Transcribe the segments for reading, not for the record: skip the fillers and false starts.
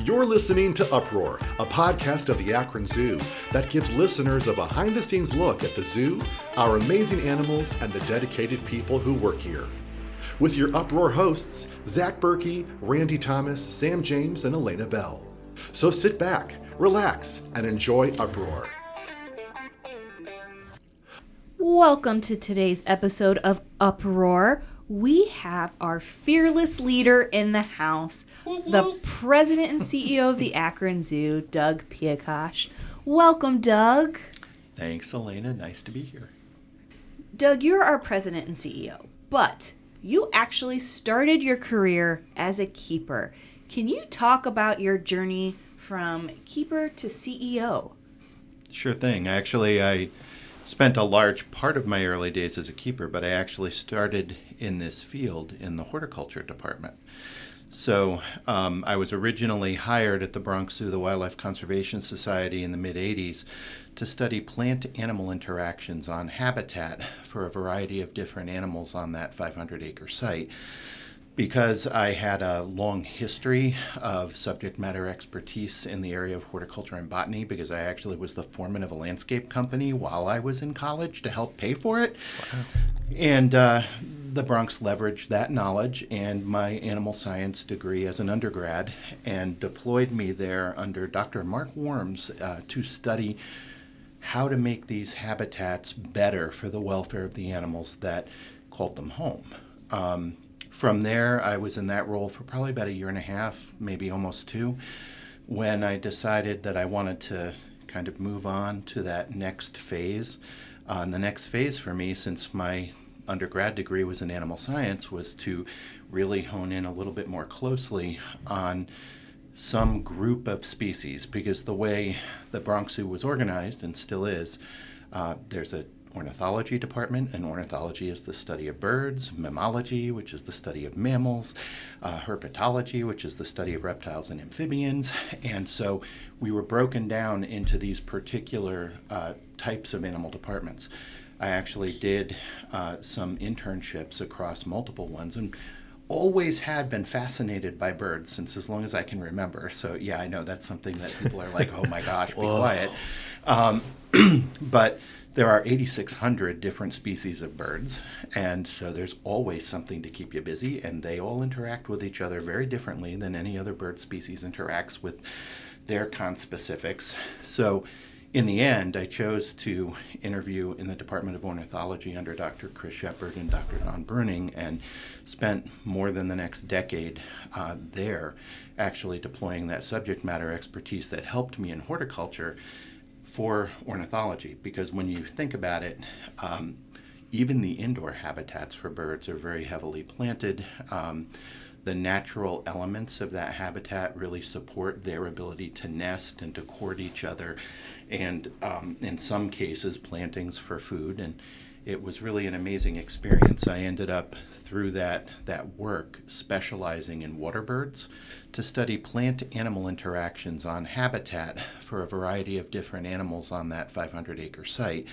You're listening to Uproar, a podcast of the Akron Zoo that gives listeners a behind-the-scenes look at the zoo, our amazing animals, and the dedicated people who work here. With your Uproar hosts, Zach Berkey, Randy Thomas, Sam James, and Elena Bell. So sit back, relax, and enjoy Uproar. Welcome to today's episode of Uproar. We have our fearless leader in the house, the president and CEO of the Akron Zoo, Doug Piekarz. Welcome, Doug. Thanks, Elena. Nice to be here. Doug, you're our president and CEO, but you actually started your career as a keeper. Can you talk about your journey from keeper to CEO? Sure thing. Actually, I spent a large part of my early days as a keeper, but I actually started in this field in the horticulture department. So I was originally hired at the Bronx Zoo, the Wildlife Conservation Society, in the mid-'80s to study plant-animal interactions on habitat for a variety of different animals on that 500-acre site. Because I had a long history of subject matter expertise in the area of horticulture and botany, because I actually was the foreman of a landscape company while I was in college to help pay for it. Wow. And the Bronx leveraged that knowledge and my animal science degree as an undergrad and deployed me there under Dr. Mark Worms to study how to make these habitats better for the welfare of the animals that called them home. From there, I was in that role for probably about a year and a half, maybe almost two, when I decided that I wanted to kind of move on to that next phase. And the next phase for me, since my undergrad degree was in animal science, was to really hone in a little bit more closely on some group of species, because the way the Bronx Zoo was organized, and still is, there's a ornithology department, and ornithology is the study of birds, mammalogy, which is the study of mammals, herpetology, which is the study of reptiles and amphibians. And so we were broken down into these particular types of animal departments. I actually did some internships across multiple ones, and always had been fascinated by birds since as long as I can remember. So yeah, I know that's something that people are like, oh my gosh, be quiet. But there are 8,600 different species of birds, and so there's always something to keep you busy, and they all interact with each other very differently than any other bird species interacts with their conspecifics. So in the end, I chose to interview in the Department of Ornithology under Dr. Chris Shepard and Dr. Don Bruning, and spent more than the next decade there actually deploying that subject matter expertise that helped me in horticulture for ornithology. Because when you think about it, even the indoor habitats for birds are very heavily planted. The natural elements of that habitat really support their ability to nest and to court each other, and in some cases plantings for food. And it was really an amazing experience. I ended up, through that work, specializing in water birds to study plant-animal interactions on habitat for a variety of different animals on that 500-acre site.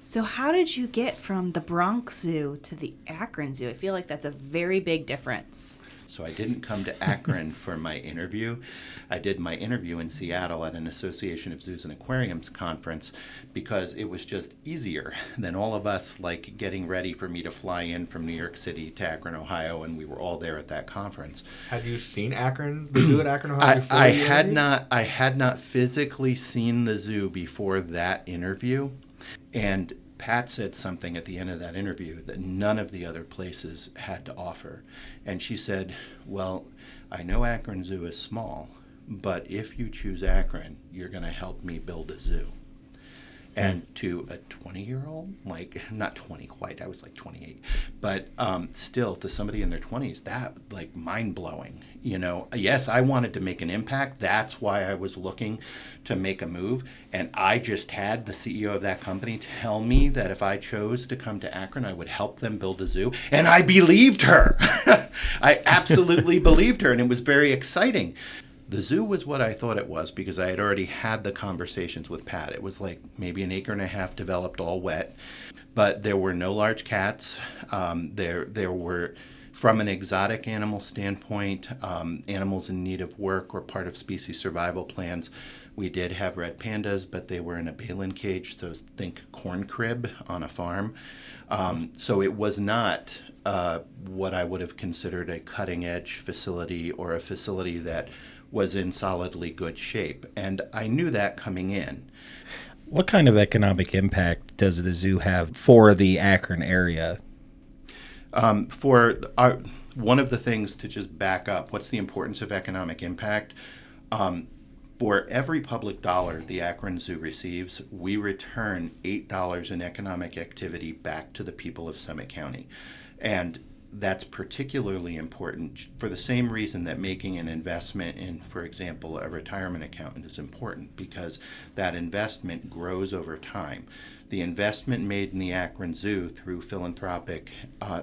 So how did you get from the Bronx Zoo to the Akron Zoo? I feel like that's a very big difference. So I didn't come to Akron for my interview. I did my interview in Seattle at an Association of Zoos and Aquariums conference because it was just easier than all of us like getting ready for me to fly in from New York City to Akron, Ohio, and we were all there at that conference. Had you seen Akron, the zoo at Akron, Ohio before? I had not physically seen the zoo before that interview. And Pat said something at the end of that interview that none of the other places had to offer. And she said, well, I know Akron Zoo is small, but if you choose Akron, you're going to help me build a zoo. And to a 20-year-old, like, not 20 quite, I was like 28, but still to somebody in their 20s, that, like, mind-blowing. You know, yes, I wanted to make an impact. That's why I was looking to make a move. And I just had the CEO of that company tell me that if I chose to come to Akron, I would help them build a zoo. And I believed her. I absolutely believed her, and it was very exciting. The zoo was what I thought it was because I had already had the conversations with Pat. It was like maybe an acre and a half developed all wet, but there were no large cats. There were From an exotic animal standpoint, animals in need of work or part of species survival plans, we did have red pandas, but they were in a balin cage, so think corn crib on a farm. So it was not what I would have considered a cutting-edge facility or a facility that was in solidly good shape. And I knew that coming in. What kind of economic impact does the zoo have for the Akron area? One of the things to just back up, what's the importance of economic impact? For every public dollar the Akron Zoo receives, we return $8 in economic activity back to the people of Summit County. And that's particularly important for the same reason that making an investment in, for example, a retirement account is important, because that investment grows over time. The investment made in the Akron Zoo through philanthropic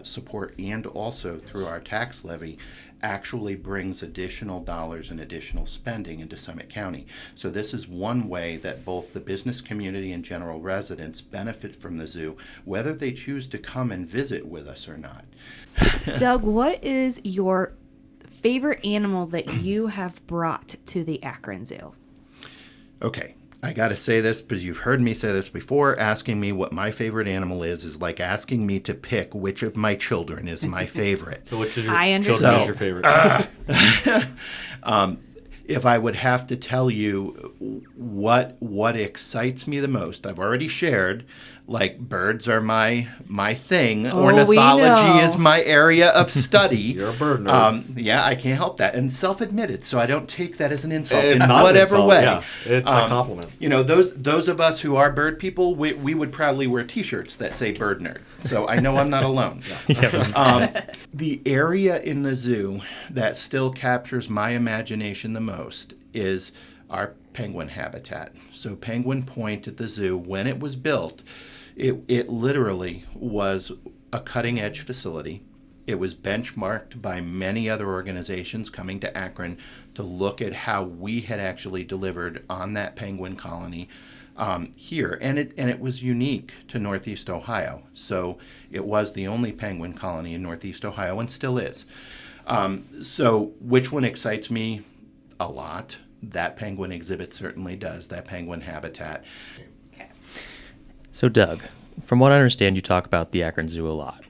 support and also through our tax levy actually brings additional dollars and additional spending into Summit County. So this is one way that both the business community and general residents benefit from the zoo, whether they choose to come and visit with us or not. Doug, what is your favorite animal that you have brought to the Akron Zoo? Okay, I got to say this because you've heard me say this before. Asking me what my favorite animal is like asking me to pick which of my children is my favorite. So which is your I children understand. is your favorite? If I would have to tell you what excites me the most, I've already shared, like birds are my thing. Oh, Ornithology is my area of study. You're a bird nerd. Yeah, I can't help that. And self-admitted, so I don't take that as an insult It's in not an whatever insult, way. yeah. It's a compliment. You know, those of us who are bird people, we would proudly wear T-shirts that say bird nerd. So I know I'm not alone. The area in the zoo that still captures my imagination the most is our penguin habitat. So Penguin Point at the zoo, when it was built, it literally was a cutting-edge facility. It was benchmarked by many other organizations coming to Akron to look at how we had actually delivered on that penguin colony here. And it was unique to Northeast Ohio. So it was the only penguin colony in Northeast Ohio and still is. So which one excites me a lot? That penguin exhibit certainly does, that penguin habitat. So, Doug, from what I understand, you talk about the Akron Zoo a lot.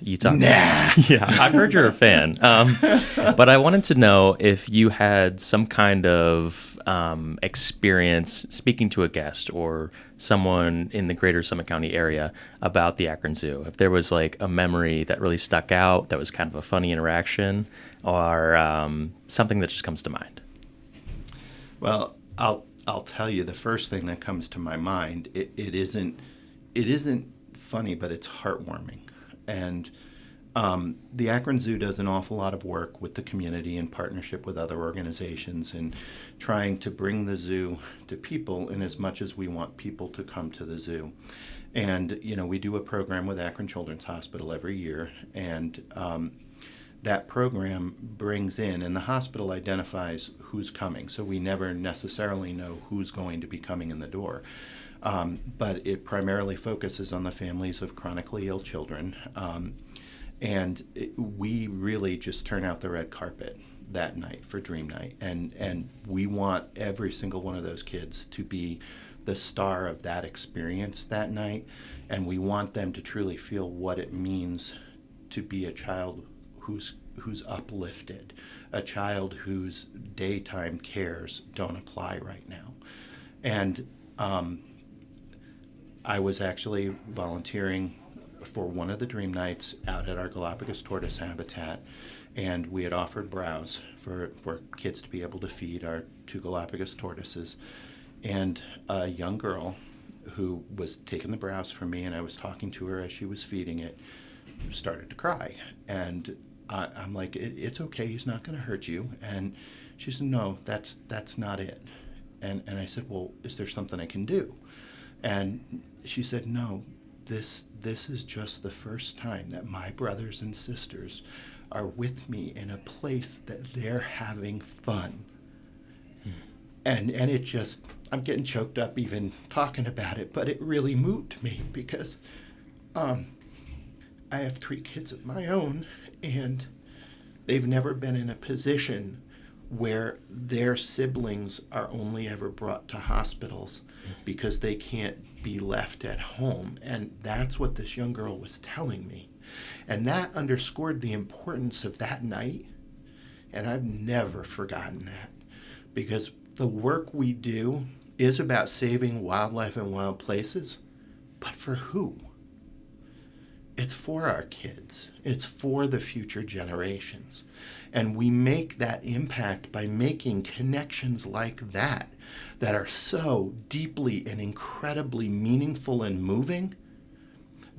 You talk. Yeah, I've heard you're a fan. But I wanted to know if you had some kind of experience speaking to a guest or someone in the greater Summit County area about the Akron Zoo. If there was like a memory that really stuck out, that was kind of a funny interaction, or something that just comes to mind. Well, I'll tell you the first thing that comes to my mind. It isn't funny, but it's heartwarming. And the Akron Zoo does an awful lot of work with the community in partnership with other organizations and trying to bring the zoo to people in as much as we want people to come to the zoo. And, you know, we do a program with Akron Children's Hospital every year, and that program brings in, and the hospital identifies who's coming, so we never necessarily know who's going to be coming in the door. But it primarily focuses on the families of chronically ill children. We really just turn out the red carpet that night for Dream Night. And we want every single one of those kids to be the star of that experience that night. And we want them to truly feel what it means to be a child who's uplifted, a child whose daytime cares don't apply right now. And I was actually volunteering for one of the Dream Nights out at our Galapagos tortoise habitat, and we had offered browse for kids to be able to feed our 2 Galapagos tortoises. And a young girl who was taking the browse from me, and I was talking to her as she was feeding it, started to cry. And I'm like, it's okay, he's not going to hurt you. And she said, no, that's not it. And I said, well, is there something I can do? And she said, no, this is just the first time that my brothers and sisters are with me in a place that they're having fun. And it just, I'm getting choked up even talking about it, but it really moved me because I have 3 kids of my own, and they've never been in a position where their siblings are only ever brought to hospitals because they can't be left at home. And that's what this young girl was telling me. And that underscored the importance of that night. And I've never forgotten that, because the work we do is about saving wildlife and wild places. But for who? It's for our kids. It's for the future generations. And we make that impact by making connections like that are so deeply and incredibly meaningful and moving.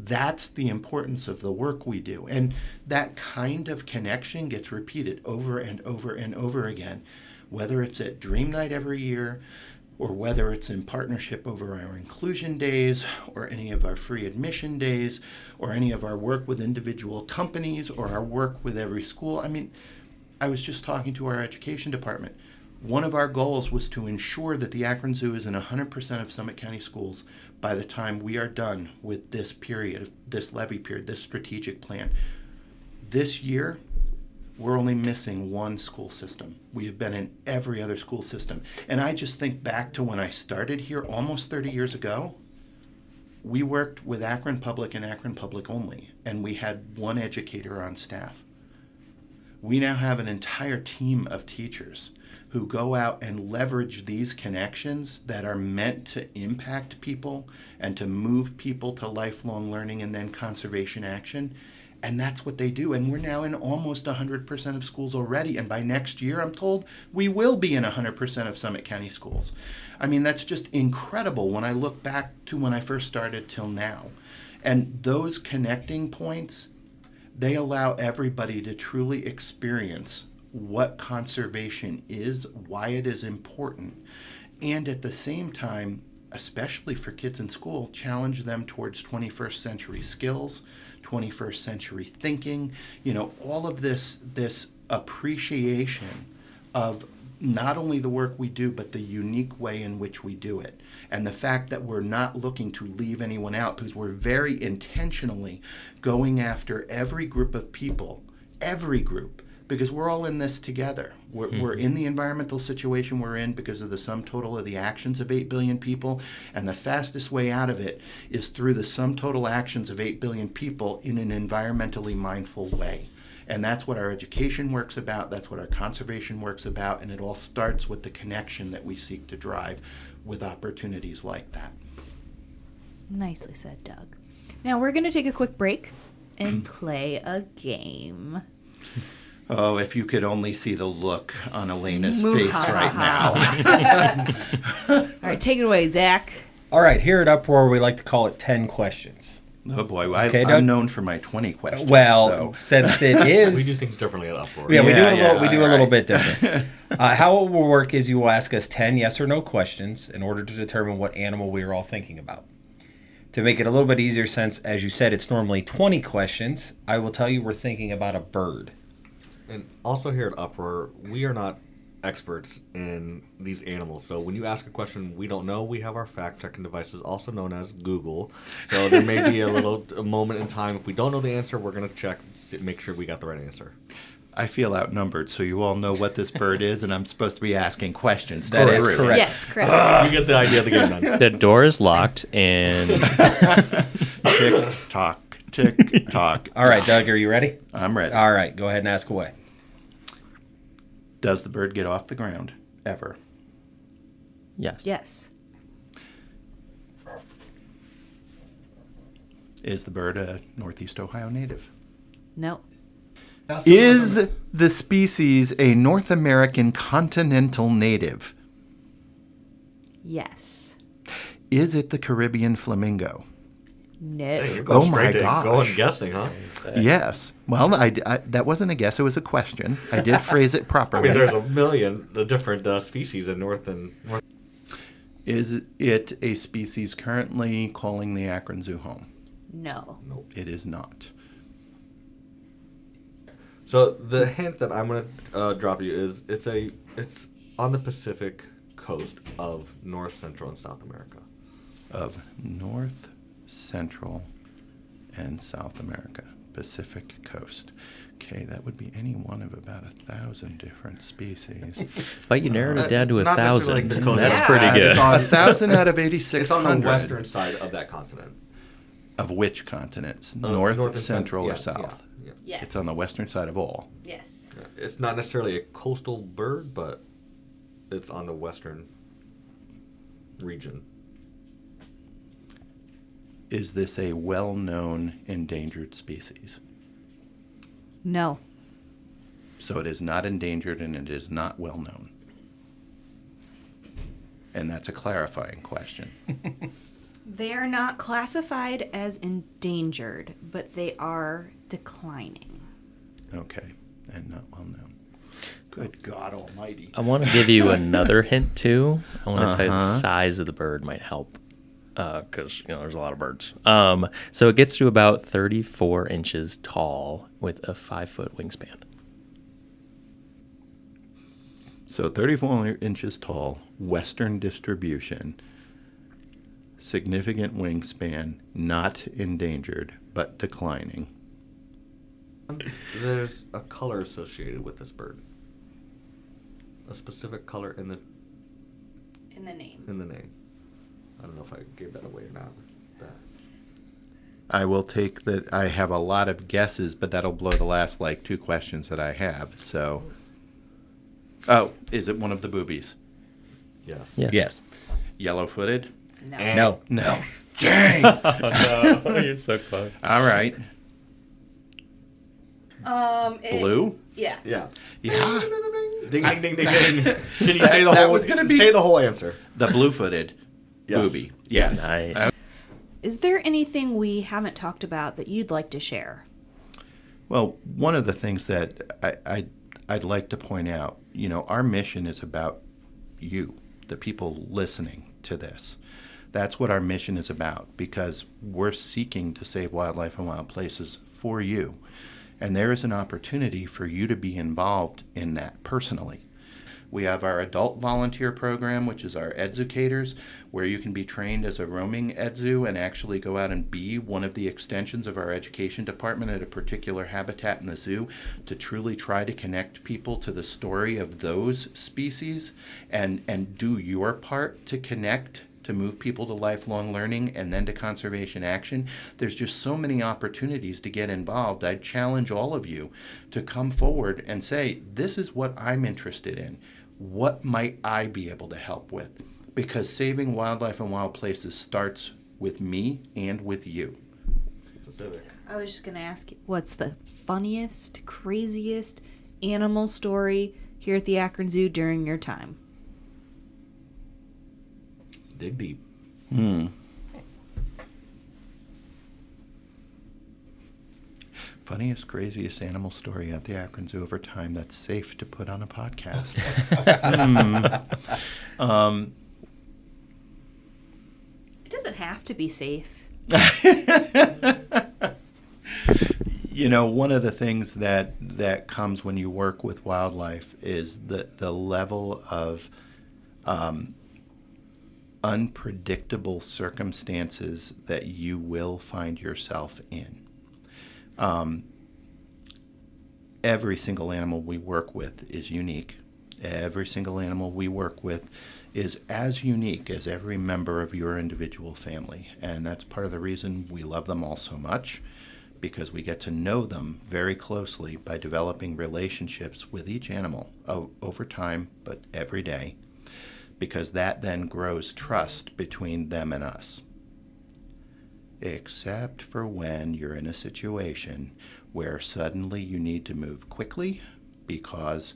That's the importance of the work we do. And that kind of connection gets repeated over and over and over again, whether it's at Dream Night every year, or whether it's in partnership over our inclusion days, or any of our free admission days, or any of our work with individual companies, or our work with every school. I mean, I was just talking to our education department. One of our goals was to ensure that the Akron Zoo is in 100% of Summit County schools by the time we are done with this period, this levy period, this strategic plan. This year, we're only missing one school system. We have been in every other school system. And I just think back to when I started here almost 30 years ago. We worked with Akron Public and Akron Public only, and we had one educator on staff. We now have an entire team of teachers who go out and leverage these connections that are meant to impact people and to move people to lifelong learning and then conservation action. And that's what they do. And we're now in almost 100% of schools already. And by next year, I'm told, we will be in 100% of Summit County schools. I mean, that's just incredible when I look back to when I first started till now. And those connecting points, they allow everybody to truly experience what conservation is, why it is important, and at the same time, especially for kids in school, challenge them towards 21st century skills, 21st century thinking, all of this appreciation of not only the work we do, but the unique way in which we do it. And the fact that we're not looking to leave anyone out, because we're very intentionally going after every group of people, every group, because we're all in this together. We're in the environmental situation we're in because of the sum total of the actions of 8 billion people, and the fastest way out of it is through the sum total actions of 8 billion people in an environmentally mindful way. And that's what our education work's about, that's what our conservation work's about, and it all starts with the connection that we seek to drive with opportunities like that. Nicely said, Doug. Now we're going to take a quick break and play a game. Oh, if you could only see the look on Elena's face right now. All right, take it away, Zach. All right, here at Uproar, we like to call it 10 questions. Oh, boy. Okay, I'm known for my 20 questions. Well, since it is... We do things differently at Uproar. Yeah, we do a little bit different. How it will work is you will ask us 10 yes or no questions in order to determine what animal we are all thinking about. To make it a little bit easier, since, as you said, it's normally 20 questions, I will tell you we're thinking about a bird. And also here at Uproar, we are not experts in these animals. So when you ask a question we don't know, we have our fact-checking devices, also known as Google. So there may be a moment in time. If we don't know the answer, we're going to check, make sure we got the right answer. I feel outnumbered, so you all know what this bird is, and I'm supposed to be asking questions. That is correct. Yes, correct. You get the idea of the game then. The door is locked, and Tick-tock, tick-tock. All right, Doug, are you ready? I'm ready. All right, go ahead and ask away. Does the bird get off the ground ever? yes. Yes. Is the bird a Northeast Ohio native? No. Is the species a North American continental native? Yes. Is it the Caribbean flamingo? No. Hey, you're going Oh my straight to gosh. going guessing, huh? Yes. Well, I that wasn't a guess. It was a question. I did phrase it I properly. mean, there's a million different species in North. Is it a species currently calling the Akron Zoo home? No. It is not. So the hint that I'm gonna drop you is it's on the Pacific coast of North, Central, and South America. Of North, Central, and South America. Pacific coast. Okay, that would be any one of about 1,000 different species. But you narrowed it down to not necessarily 1,000. like the coast. That's Yeah. pretty good. It's 1,000 out of 8,600. It's on the western side of that continent. Of which continents? North, and Central, or yeah, South? Yeah. Yes. It's on the western side of all. Yes. Yeah. It's not necessarily a coastal bird, but it's on the western region. Is this a well-known endangered species? No. So it is not endangered and it is not well-known. And that's a clarifying question. They are not classified as endangered, but they are declining. Okay, and not well-known. Good God almighty. I want to give you another hint, too. I want to say the size of the bird might help. Because, there's a lot of birds. So it gets to about 34 inches tall with a 5-foot wingspan. So 34 inches tall, western distribution, significant wingspan, not endangered, but declining. There's a color associated with this bird. A specific color in the name. name. I don't know if I gave that away or not. I will take that. I have a lot of guesses, but that'll blow the last, 2 questions that I have. So, is it one of the boobies? Yes. Yes. Yellow-footed? No. No. No. Dang! Oh, no. You're so close. All right. Blue? Yeah. Yeah. Yeah. Ding ding ding ding ding. Can you say the that whole? was gonna be- say the whole answer. The blue-footed Yes. booby. Yes. Nice. Is there anything we haven't talked about that you'd like to share? Well, one of the things that I'd like to point out, our mission is about you, the people listening to this. That's what our mission is about, because we're seeking to save wildlife and wild places for you. And there is an opportunity for you to be involved in that personally. We have our adult volunteer program, which is our educators, where you can be trained as a roaming edzu and actually go out and be one of the extensions of our education department at a particular habitat in the zoo to truly try to connect people to the story of those species and do your part to connect, to move people to lifelong learning and then to conservation action. There's just so many opportunities to get involved. I'd challenge all of you to come forward and say, this is what I'm interested in. What might I be able to help with? Because saving wildlife and wild places starts with me and with you. Specific. I was just going to ask you, what's the funniest, craziest animal story here at the Akron Zoo during your time? Dig deep. Funniest, craziest animal story at the Akron Zoo over time that's safe to put on a podcast. It doesn't have to be safe. One of the things that comes when you work with wildlife is the level of unpredictable circumstances that you will find yourself in. Every single animal we work with is unique. Every single animal we work with is as unique as every member of your individual family. And that's part of the reason we love them all so much, because we get to know them very closely by developing relationships with each animal over time, but every day, because that then grows trust between them and us. Except for when you're in a situation where suddenly you need to move quickly because,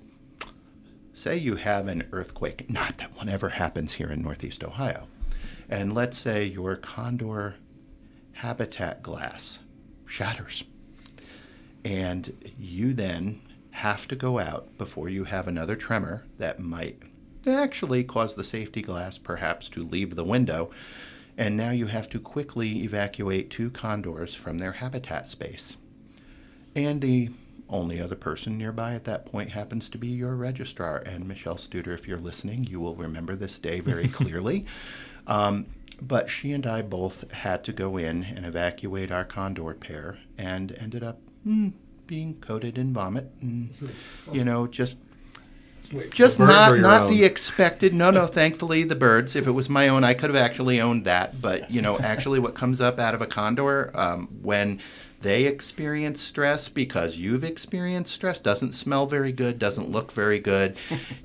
say you have an earthquake, not that one ever happens here in Northeast Ohio, and let's say your condor habitat glass shatters, and you then have to go out before you have another tremor that might actually cause the safety glass perhaps to leave the window, and now you have to quickly evacuate 2 condors from their habitat space. And the only other person nearby at that point happens to be your registrar. And Michelle Studer, if you're listening, you will remember this day very clearly. But she and I both had to go in and evacuate our condor pair and ended up being coated in vomit, and just birds or not your own? the expected. No, thankfully the birds. If it was my own, I could have actually owned that. But actually, what comes up out of a condor when they experience stress, because you've experienced stress, doesn't smell very good, doesn't look very good,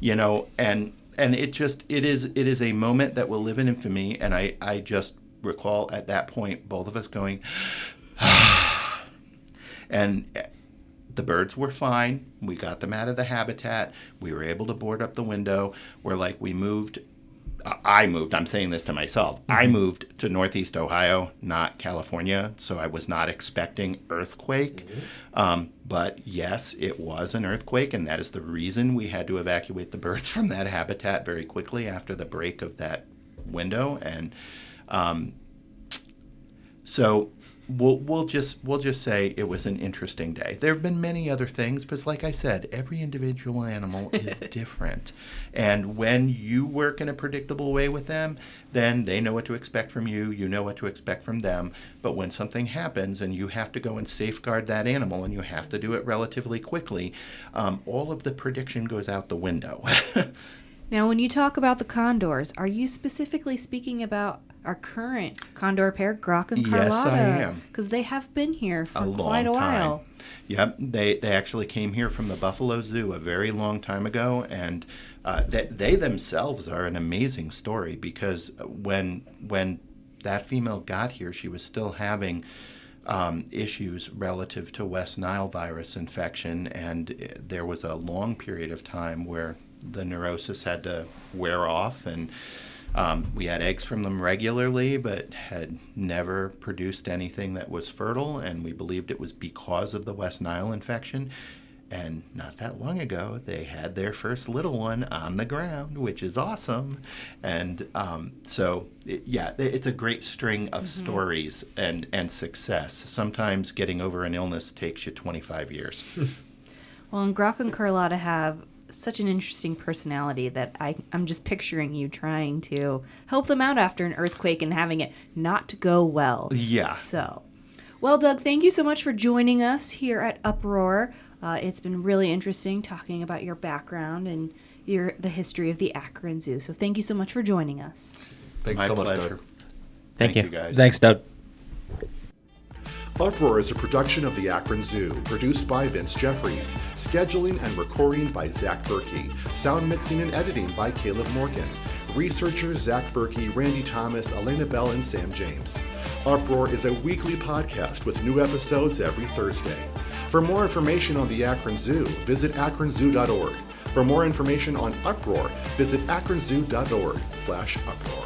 and it is a moment that will live in infamy. And I just recall at that point both of us going, and the birds were fine. We got them out of the habitat. We were able to board up the window. I moved, I'm saying this to myself, I moved to Northeast Ohio, not California, so I was not expecting earthquake. But yes, it was an earthquake, and that is the reason we had to evacuate the birds from that habitat very quickly after the break of that window. And so we'll just say it was an interesting day. There have been many other things, but like I said, every individual animal is different. And when you work in a predictable way with them, then they know what to expect from you, you know what to expect from them. But when something happens and you have to go and safeguard that animal, and you have to do it relatively quickly, all of the prediction goes out the window. Now, when you talk about the condors, are you specifically speaking about our current condor pair, Grok and Carlotta? Yes, I am. Because they have been here for A quite a long while. time. Yep, they actually came here from the Buffalo Zoo a very long time ago, and they themselves are an amazing story, because when that female got here, she was still having issues relative to West Nile virus infection, and there was a long period of time where the neurosis had to wear off, and we had eggs from them regularly, but had never produced anything that was fertile, and we believed it was because of the West Nile infection. And not that long ago, they had their first little one on the ground, which is awesome. And it's a great string of stories and success. Sometimes getting over an illness takes you 25 years. Well, and Grok and Carlotta have such an interesting personality that I'm just picturing you trying to help them out after an earthquake and having it not go well. Yeah. So, well, Doug, thank you so much for joining us here at Uproar. It's been really interesting talking about your background and the history of the Akron Zoo. So thank you so much for joining us. Thanks My so much, pleasure. Doug. Thank you. guys. Thanks, Doug. Uproar is a production of the Akron Zoo, produced by Vince Jeffries, scheduling and recording by Zach Berkey, sound mixing and editing by Caleb Morgan, researchers Zach Berkey, Randy Thomas, Elena Bell, and Sam James. Uproar is a weekly podcast with new episodes every Thursday. For more information on the Akron Zoo, visit akronzoo.org. For more information on Uproar, visit akronzoo.org/uproar.